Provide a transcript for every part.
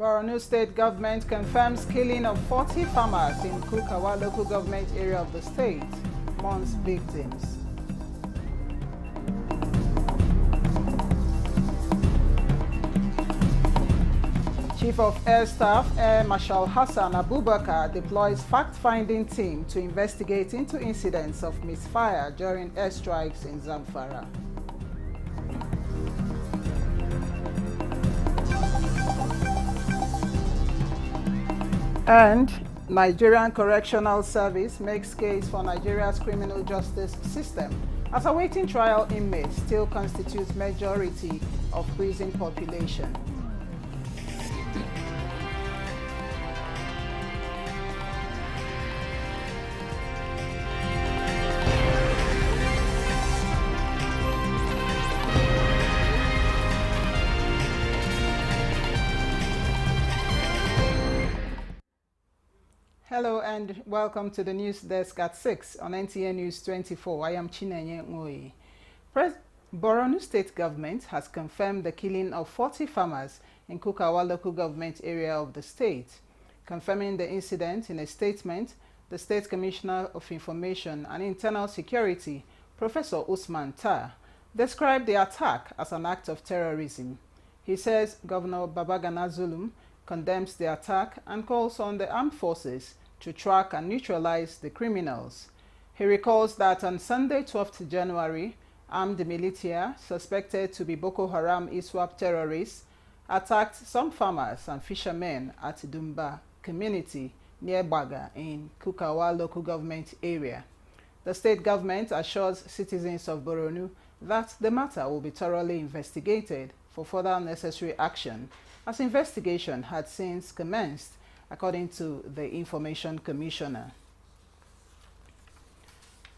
Borno State government confirms killing of 40 farmers in Kukawa local government area of the state. Mourns victims. Chief of Air Staff Air Marshal Hassan Abubakar deploys fact-finding team to investigate into incidents of misfire during airstrikes in Zamfara. And Nigerian Correctional Service makes case for Nigeria's criminal justice system as awaiting trial inmates still constitutes majority of prison population. Hello and welcome to the news desk at 6 on NTA News 24. I am NEWS24. Borno State government has confirmed the killing of 40 farmers in Kukawa local government area of the state. Confirming the incident in a statement, the State Commissioner of Information and Internal Security, Professor Usman Tar, described the attack as an act of terrorism. He says Governor Babagana Zulum condemns the attack and calls on the armed forces to track and neutralize the criminals. He recalls that on Sunday, 12th January, armed militia suspected to be Boko Haram ISWAP terrorists attacked some farmers and fishermen at Dumba community near Baga in Kukawa local government area. The state government assures citizens of Borno that the matter will be thoroughly investigated for further necessary action, as investigation had since commenced, according to the Information Commissioner.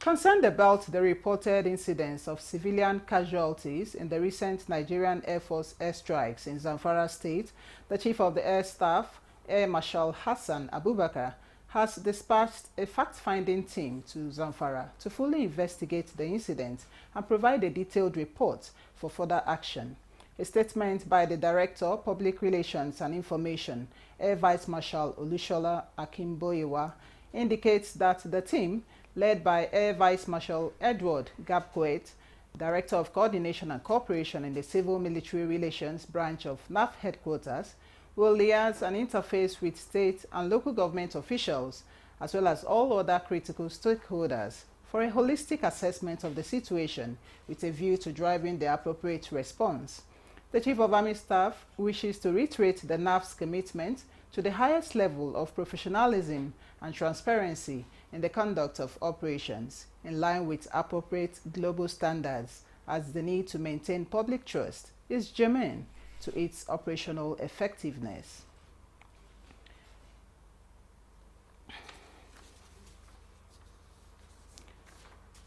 Concerned about the reported incidents of civilian casualties in the recent Nigerian Air Force airstrikes in Zamfara State, the Chief of the Air Staff, Air Marshal Hassan Abubakar, has dispatched a fact-finding team to Zamfara to fully investigate the incident and provide a detailed report for further action. A statement by the Director, Public Relations and Information, Air Vice Marshal Olushola Akimboyewa, indicates that the team, led by Air Vice Marshal Edward Gabquet, Director of Coordination and Cooperation in the Civil Military Relations Branch of NAF Headquarters, will liaise and interface with state and local government officials, as well as all other critical stakeholders, for a holistic assessment of the situation with a view to driving the appropriate response. The Chief of Army Staff wishes to reiterate the NAF's commitment to the highest level of professionalism and transparency in the conduct of operations, in line with appropriate global standards, as the need to maintain public trust is germane to its operational effectiveness.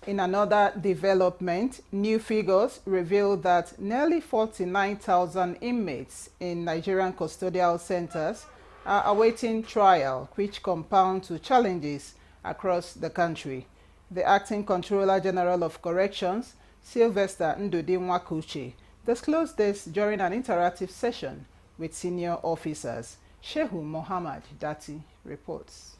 In another development, new figures reveal that nearly 49,000 inmates in Nigerian custodial centers are awaiting trial, which compound to challenges across the country. The Acting Controller General of Corrections, Sylvester Ndudi-Nwakuchi, disclosed this during an interactive session with senior officers. Shehu Mohammed Dati reports.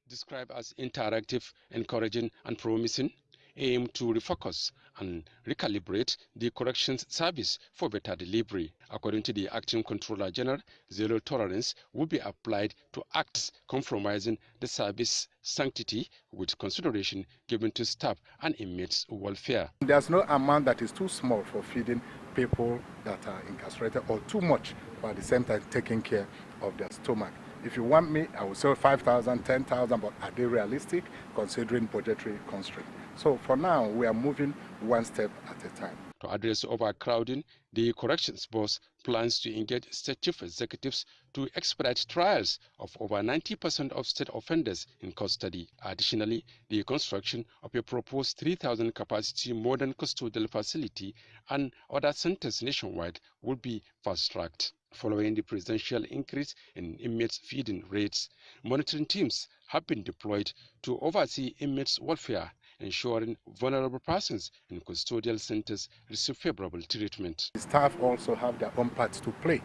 Described as interactive, encouraging and promising, aim to refocus and recalibrate the corrections service for better delivery. According to the Acting Controller General, zero tolerance will be applied to acts compromising the service sanctity, with consideration given to staff and inmates' welfare. There's no amount that is too small for feeding people that are incarcerated, or too much but at the same time taking care of their stomach. If you want me, I will say 5,000, 10,000, but are they realistic considering budgetary constraints? So for now, we are moving one step at a time. To address overcrowding, the corrections boss plans to engage state chief executives to expedite trials of over 90% of state offenders in custody. Additionally, the construction of a proposed 3,000 capacity modern custodial facility and other centers nationwide will be fast-tracked. Following the presidential increase in inmates' feeding rates, monitoring teams have been deployed to oversee inmates' welfare, ensuring vulnerable persons in custodial centers receive favorable treatment. The staff also have their own parts to play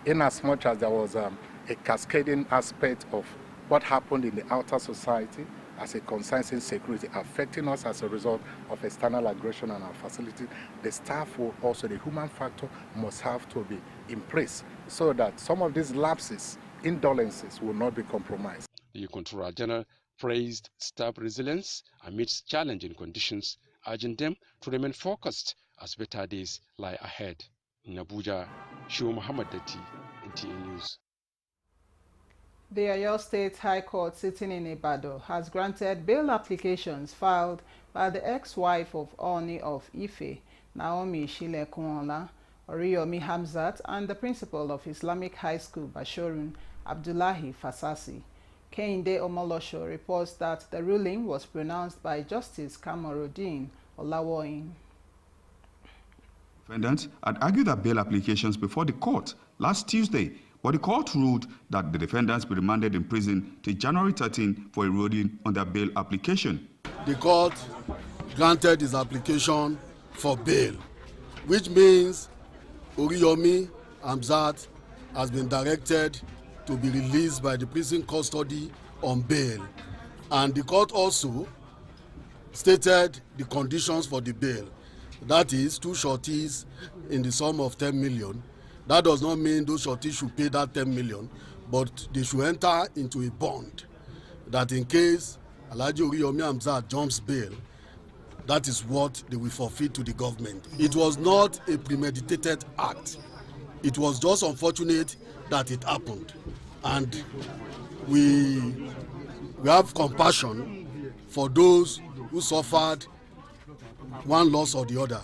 in as much as there was a cascading aspect of what happened in the outer society as it concerns insecurity affecting us as a result of external aggression on our facilities, the staff will also, the human factor must have to be in place so that some of these lapses, indolences will not be compromised. The Controller General praised staff resilience amidst challenging conditions, urging them to remain focused as better days lie ahead. In Abuja, Shu Muhammad Dati, NTA News. The Oyo State High Court sitting in Ibadan has granted bail applications filed by the ex-wife of Oni of Ife, Naomi Shilekunla, Oriyomi Hamzat, and the principal of Islamic High School, Bashorun, Abdullahi Fasasi. Kehinde Omolosho reports that the ruling was pronounced by Justice Kamaruddin Olawoyin. Defendants had argued their bail applications before the court last Tuesday, but the court ruled that the defendants be remanded in prison till January 13 for a ruling on their bail application. The court granted his application for bail, which means Oriyomi Hamzat has been directed to be released by the prison custody on bail. And the court also stated the conditions for the bail. That is 2 sureties in the sum of 10 million. That does not mean those sureties should pay that 10 million, but they should enter into a bond that in case Alhaji Oriyomi Hamzat jumps bail, that is what they will forfeit to the government. It was not a premeditated act. It was just unfortunate that it happened. And we have compassion for those who suffered one loss or the other.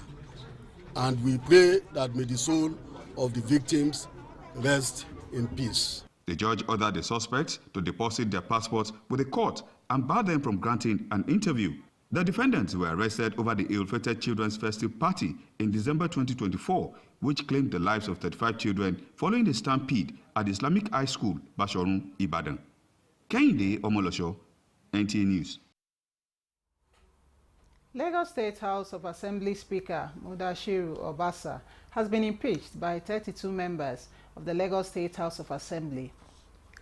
And we pray that may the soul of the victims rest in peace. The judge ordered the suspects to deposit their passports with the court and barred them from granting an interview. The defendants were arrested over the ill-fated Children's Festive Party in December 2024, which claimed the lives of 35 children following the stampede at the Islamic High School, Bashorun, Ibadan. Kehinde Omolosho, NTA News. Lagos State House of Assembly Speaker Mudashiru Obasa has been impeached by 32 members of the Lagos State House of Assembly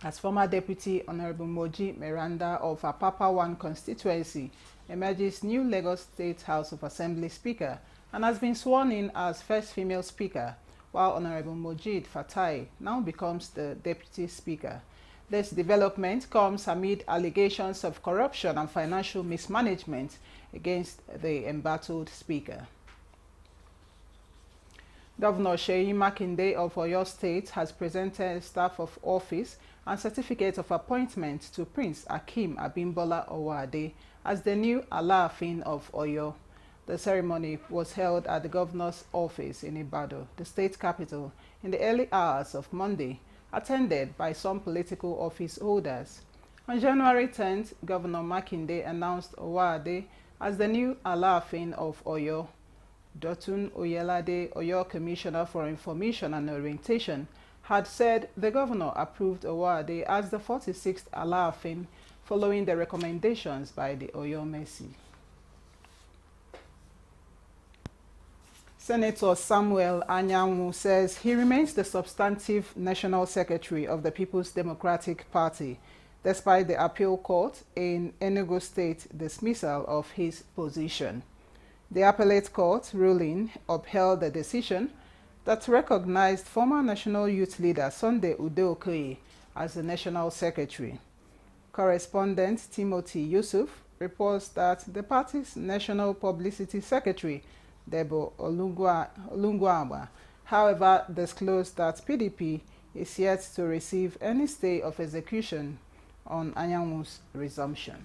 as former Deputy Honorable Moji Miranda of Apapa 1 constituency emerges new Lagos State House of Assembly Speaker and has been sworn in as first female Speaker, while Honorable Mojid Fatai now becomes the Deputy Speaker. This development comes amid allegations of corruption and financial mismanagement against the embattled Speaker. Governor Seyi Makinde of Oyo State has presented staff of office and certificate of appointment to Prince Akeem Abimbola Owade as the new Alaafin of Oyo. The ceremony was held at the governor's office in Ibadan, the state capital, in the early hours of Monday, attended by some political office holders. On January 10th, Governor Makinde announced Owade as the new Alaafin of Oyo. Dotun Oyelade, Oyo Commissioner for Information and Orientation, had said the governor approved Owade as the 46th Alaafin following the recommendations by the Oyo Mercy. Senator Samuel Anyanwu says he remains the substantive National Secretary of the People's Democratic Party, despite the appeal court in Enugu State dismissal of his position. The appellate court ruling upheld the decision that recognized former National Youth Leader Sunday Udeokoye as the National Secretary. Correspondent Timothy Yusuf reports that the party's National Publicity Secretary, Debo Olungwama, however, disclosed that PDP is yet to receive any stay of execution on Anyanwu's resumption.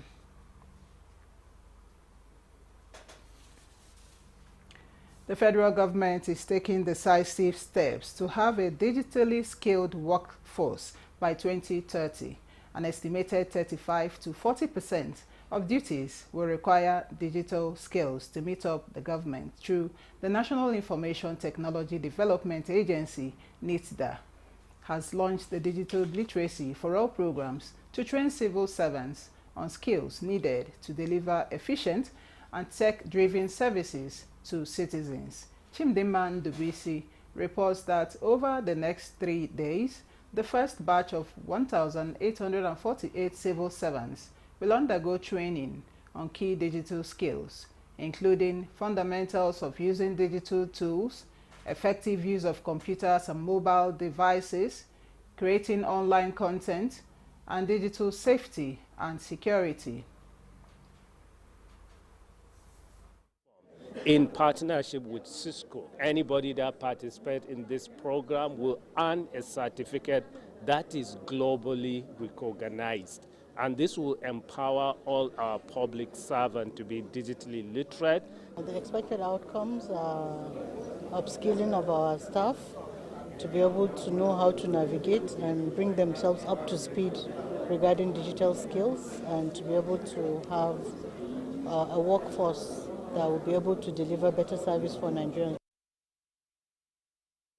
The federal government is taking decisive steps to have a digitally skilled workforce by 2030. An estimated 35 to 40% of duties will require digital skills to meet up the government through the National Information Technology Development Agency, NITDA, has launched the Digital Literacy for All programs to train civil servants on skills needed to deliver efficient and tech-driven services to citizens. Chimdeman Dubisi reports that over the next 3 days, the first batch of 1,848 civil servants will undergo training on key digital skills, including fundamentals of using digital tools, effective use of computers and mobile devices, creating online content, and digital safety and security. In partnership with Cisco, anybody that participates in this program will earn a certificate that is globally recognized. And this will empower all our public servants to be digitally literate. The expected outcomes are upskilling of our staff to be able to know how to navigate and bring themselves up to speed regarding digital skills, and to be able to have a workforce that will be able to deliver better service for Nigerians.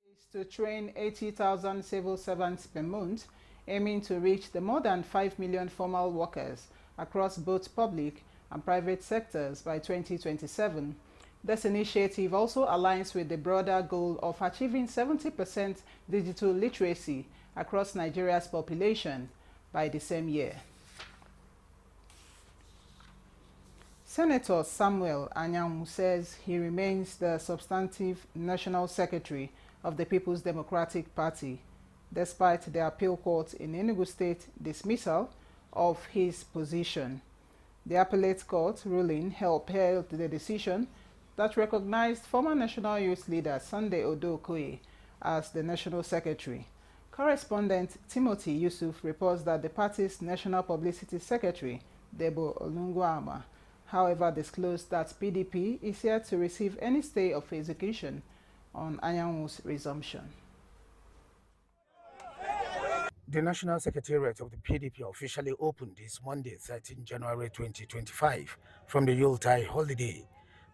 Is to train 80,000 civil servants per month, aiming to reach the more than 5 million formal workers across both public and private sectors by 2027. This initiative also aligns with the broader goal of achieving 70% digital literacy across Nigeria's population by the same year. Senator Samuel Anyanwu says he remains the substantive National Secretary of the People's Democratic Party, despite the appeal court in Enugu State dismissal of his position. The appellate court ruling upheld the decision that recognized former National Youth Leader Sunday Okoye as the National Secretary. Correspondent Timothy Yusuf reports that the party's National Publicity Secretary, Debo Olungwama, however, disclosed that PDP is yet to receive any stay of execution on Anyanwu's resumption. The National Secretariat of the PDP officially opened this Monday, 13 January 2025, from the Yuletide holiday.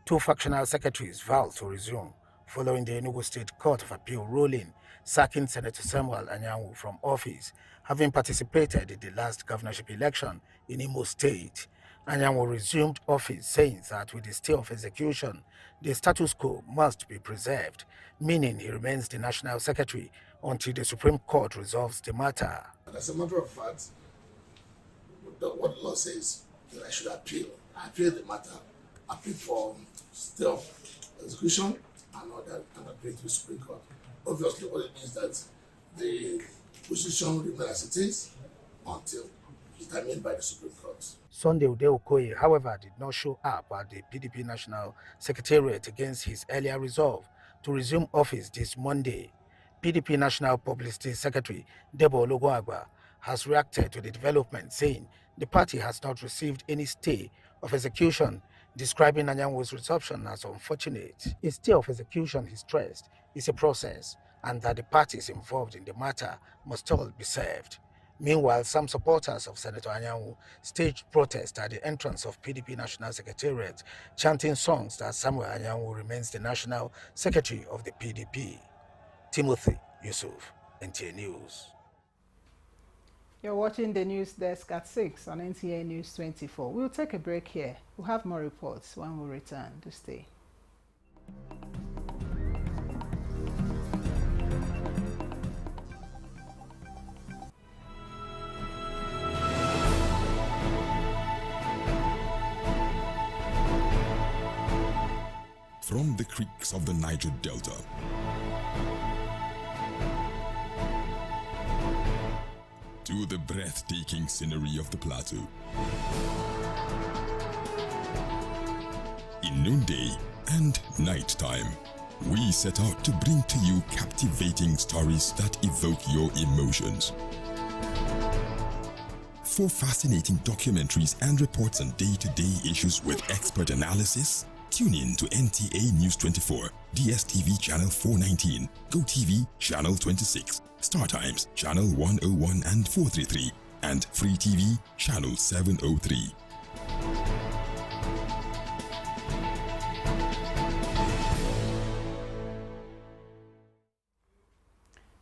Two factional secretaries vowed to resume following the Enugu State Court of Appeal ruling sacking Senator Samuel Anyanwu from office, having participated in the last governorship election in Imo State. Anyanwu resumed office, saying that with the stay of execution, the status quo must be preserved, meaning he remains the National Secretary until the Supreme Court resolves the matter. As a matter of fact, what the law says that I should appeal. I appeal the matter, appeal for stay of execution, and appeal to the Supreme Court. Obviously, what it means that the position remains as it is until determined by the Supreme Court. Sunday Okoye, however, did not show up at the PDP National Secretariat against his earlier resolve to resume office this Monday. PDP National Publicity Secretary Debo Olungwama has reacted to the development, saying the party has not received any stay of execution, describing Anyanwu's resumption as unfortunate. A stay of execution, he stressed, is a process, and that the parties involved in the matter must all be served. Meanwhile, some supporters of Senator Anyanwu staged protests at the entrance of PDP National Secretariat, chanting songs that Samuel Anyanwu remains the National Secretary of the PDP. Timothy Yusuf, NTA News. You're watching the news desk at 6 on NTA News 24. We'll take a break here. We'll have more reports when we return. To stay. From the creeks of the Niger Delta to the breathtaking scenery of the plateau, in noonday and nighttime, we set out to bring to you captivating stories that evoke your emotions. For fascinating documentaries and reports on day-to-day issues with expert analysis, tune in to NTA News24, DSTV Channel 419, GoTV Channel 26, StarTimes Channel 101 and 433, and Free TV Channel 703.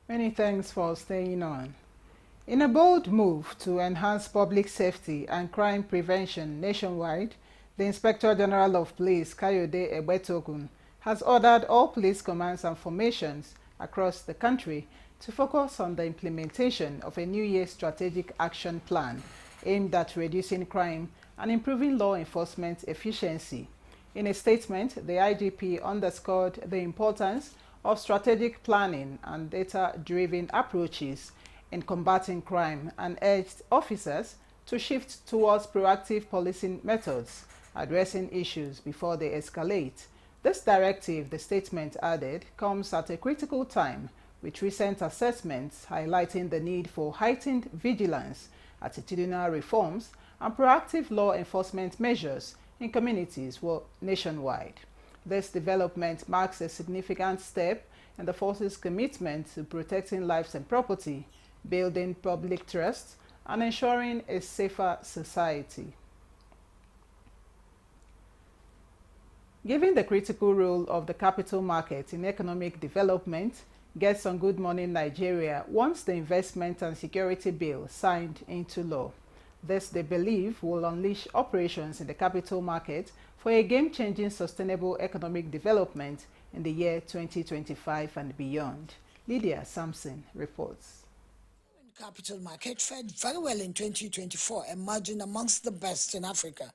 Many thanks for staying on. In a bold move to enhance public safety and crime prevention nationwide, the Inspector General of Police, Kayode Egbetokun, has ordered all police commands and formations across the country to focus on the implementation of a New Year strategic action plan aimed at reducing crime and improving law enforcement efficiency. In a statement, the IGP underscored the importance of strategic planning and data-driven approaches in combating crime and urged officers to shift towards proactive policing methods, addressing issues before they escalate. This directive, the statement added, comes at a critical time, with recent assessments highlighting the need for heightened vigilance, attitudinal reforms, and proactive law enforcement measures in communities nationwide. This development marks a significant step in the force's commitment to protecting lives and property, building public trust, and ensuring a safer society. Given the critical role of the capital market in economic development, Guests on Good Morning Nigeria wants the Investment and Security Bill signed into law. This, they believe, will unleash operations in the capital market for a game-changing sustainable economic development in the year 2025 and beyond. Lydia Sampson reports. Capital market fared very well in 2024, emerging amongst the best in Africa.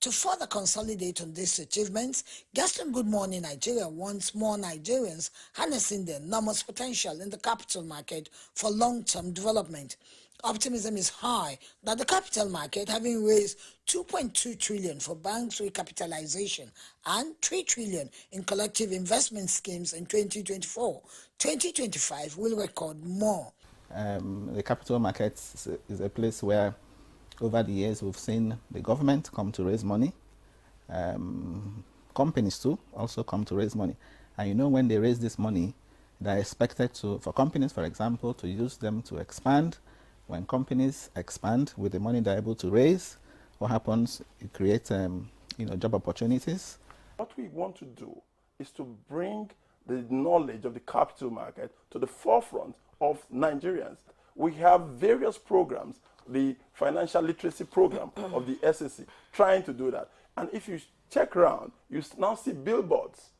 To further consolidate on these achievements, Guest on Good Morning Nigeria wants more Nigerians harnessing the enormous potential in the capital market for long-term development. Optimism is high that the capital market, having raised 2.2 trillion for banks recapitalization and 3 trillion in collective investment schemes in 2024, 2025 will record more. The capital market is a place where over the years we've seen the government come to raise money. Companies too also come to raise money. And you know, when they raise this money, they're expected for companies, for example, to use them to expand. When companies expand with the money they're able to raise, what happens? It creates job opportunities. What we want to do is to bring the knowledge of the capital market to the forefront of Nigerians. We have various programs, the financial literacy program of the SEC, trying to do that. And if you check around, you now see billboards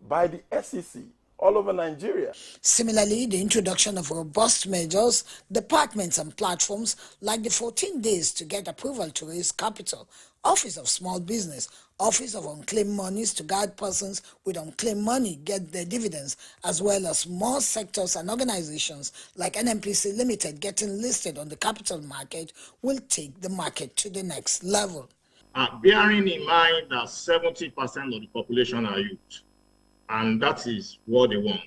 by the SEC all over Nigeria. Similarly, the introduction of robust measures, departments and platforms like the 14 days to get approval to raise capital, Office of Small Business, Office of Unclaimed Monies to guide persons with unclaimed money get their dividends, as well as more sectors and organizations like NNPC Limited getting listed on the capital market will take the market to the next level. Bearing in mind that 70% of the population are youth, and that is what they want.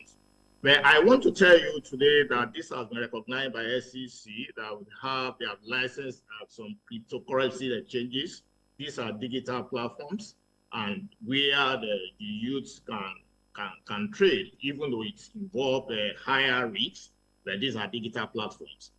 But I want to tell you today that this has been recognized by SEC, that they have licensed some cryptocurrency exchanges. These are digital platforms, and where the youths can trade, even though it involves higher risks, but these are digital platforms.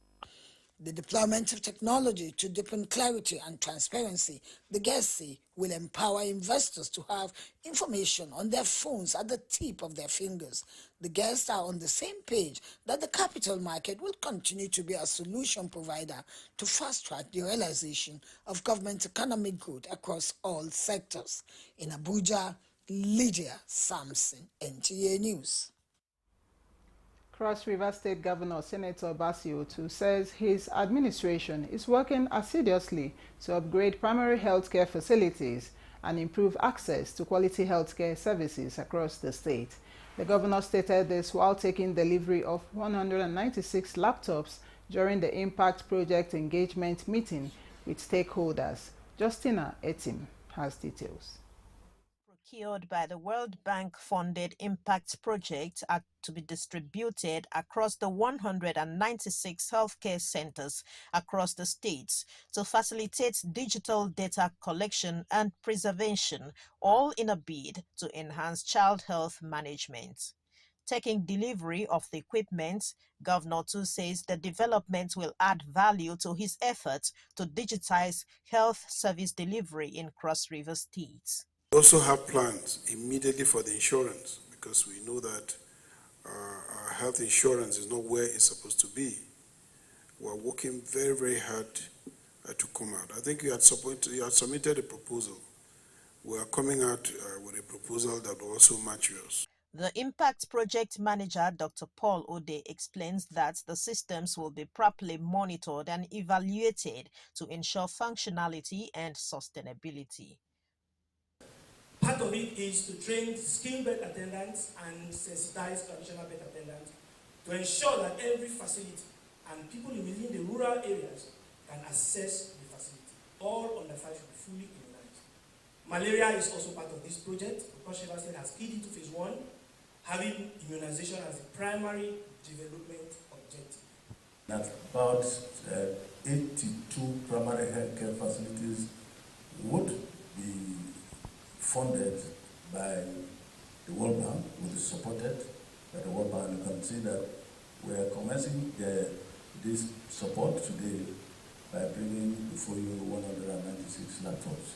The deployment of technology to deepen clarity and transparency, the guests say, will empower investors to have information on their phones at the tip of their fingers. The guests are on the same page that the capital market will continue to be a solution provider to fast-track the realization of government economic growth across all sectors. In Abuja, Lydia Sampson, NTA News. Cross River State Governor Senator Basio too says his administration is working assiduously to upgrade primary healthcare facilities and improve access to quality healthcare services across the state. The governor stated this while taking delivery of 196 laptops during the Impact Project engagement meeting with stakeholders. Justina Etim has details. Procured by the World Bank-funded Impact Project are to be distributed across the 196 healthcare centers across the states to facilitate digital data collection and preservation, all in a bid to enhance child health management. Taking delivery of the equipment, Governor Tu says the development will add value to his efforts to digitize health service delivery in Cross River State. We also have plans immediately for the insurance, because we know that our health insurance is not where it's supposed to be. We're working very, very hard to come out. I think you had submitted a proposal. We are coming out with a proposal that will also match yours. The Impact Project Manager, Dr. Paul Ode, explains that the systems will be properly monitored and evaluated to ensure functionality and sustainability. Part of it is to train skilled bed attendants and sensitize traditional bed attendants to ensure that every facility and people within the rural areas can access the facility. All under 5 should be fully immunized. Malaria is also part of this project because Sheila State has keyed into phase 1, having immunization as the primary development objective. That about 82 primary healthcare facilities would be funded by the World Bank, will be supported by the World Bank. You can see that we are commencing this support today by bringing before you 196 laptops.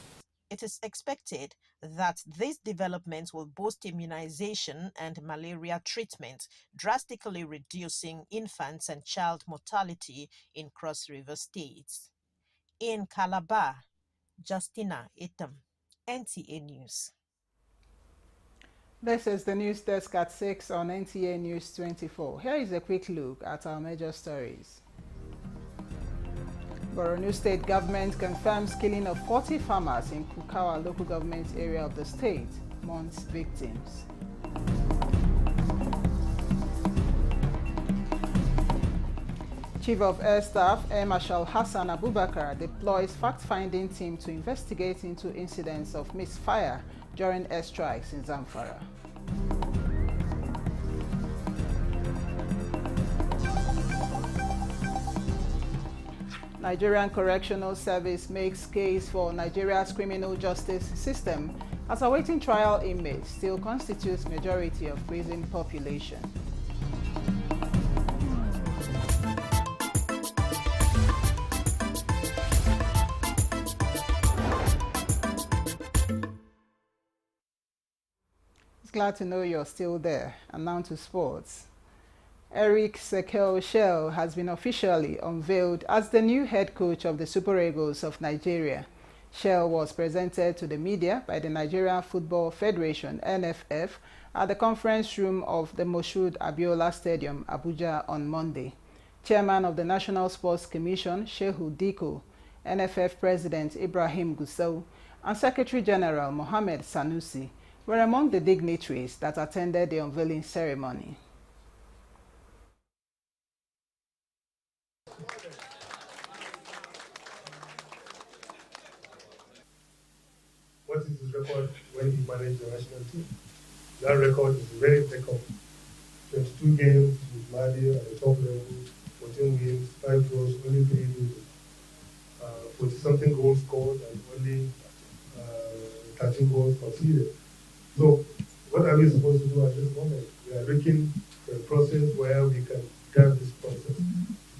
It is expected that these developments will boost immunization and malaria treatment, drastically reducing infants and child mortality in Cross River states. In Calabar, Justina Itam, NTA News. This is the news desk at 6 on NTA News 24. Here is a quick look at our major stories. Borno State government confirms killing of 40 farmers in Kukawa local government area of the state, mourns victims. Chief of Air Staff Air Marshal Hassan Abubakar deploys fact-finding team to investigate into incidents of misfire during airstrikes in Zamfara. Nigerian Correctional Service makes case for Nigeria's criminal justice system as awaiting trial inmates still constitutes majority of prison population. It's glad to know you're still there. And now to sports. Eric Sekel Shell has been officially unveiled as the new head coach of the Super Eagles of Nigeria. Shell was presented to the media by the Nigerian Football Federation (NFF) at the conference room of the Moshood Abiola Stadium, Abuja on Monday. Chairman of the National Sports Commission, Shehu Diko, NFF President Ibrahim Gusau, and Secretary General Mohammed Sanusi were among the dignitaries that attended the unveiling ceremony. What is his record when he managed the national team? That record is very impeccable. 22 games with Mali at the top level, 14 games, 5 draws, only 3 losses. 40-something goals scored and only 13 goals conceded. So, what are we supposed to do at this moment? We are looking for a process where we can drive this process to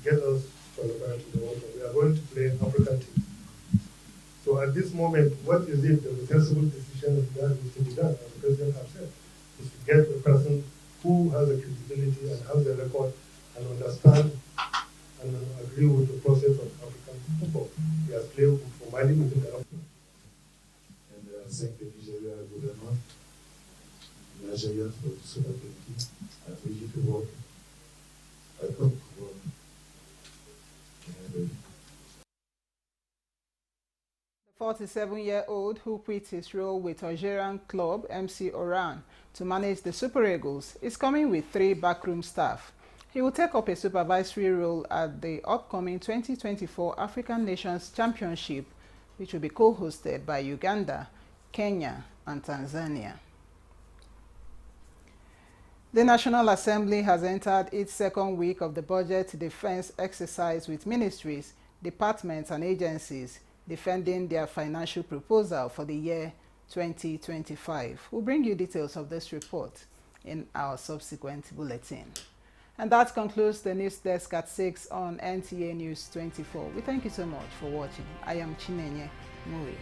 get us qualified to the World Cup. We are going to play an African team. So at this moment, what is it, the sensible decision that needs to be done, as the President has said, is to get a person who has the credibility and has the record and understand and agree with the process of African football. He has played for Mali within the African. And I thank the Nigeria government, Nigeria for the Super 20, and for you to work. I come to work. The 47-year-old who quit his role with Algerian club MC Oran to manage the Super Eagles is coming with 3 backroom staff. He will take up a supervisory role at the upcoming 2024 African Nations Championship, which will be co-hosted by Uganda, Kenya, and Tanzania. The National Assembly has entered its second week of the budget defense exercise with ministries, departments, and agencies defending their financial proposal for the year 2025. We'll bring you details of this report in our subsequent bulletin. And that concludes the news desk at 6 on NTA News 24. We thank you so much for watching. I am Chinenye Muri.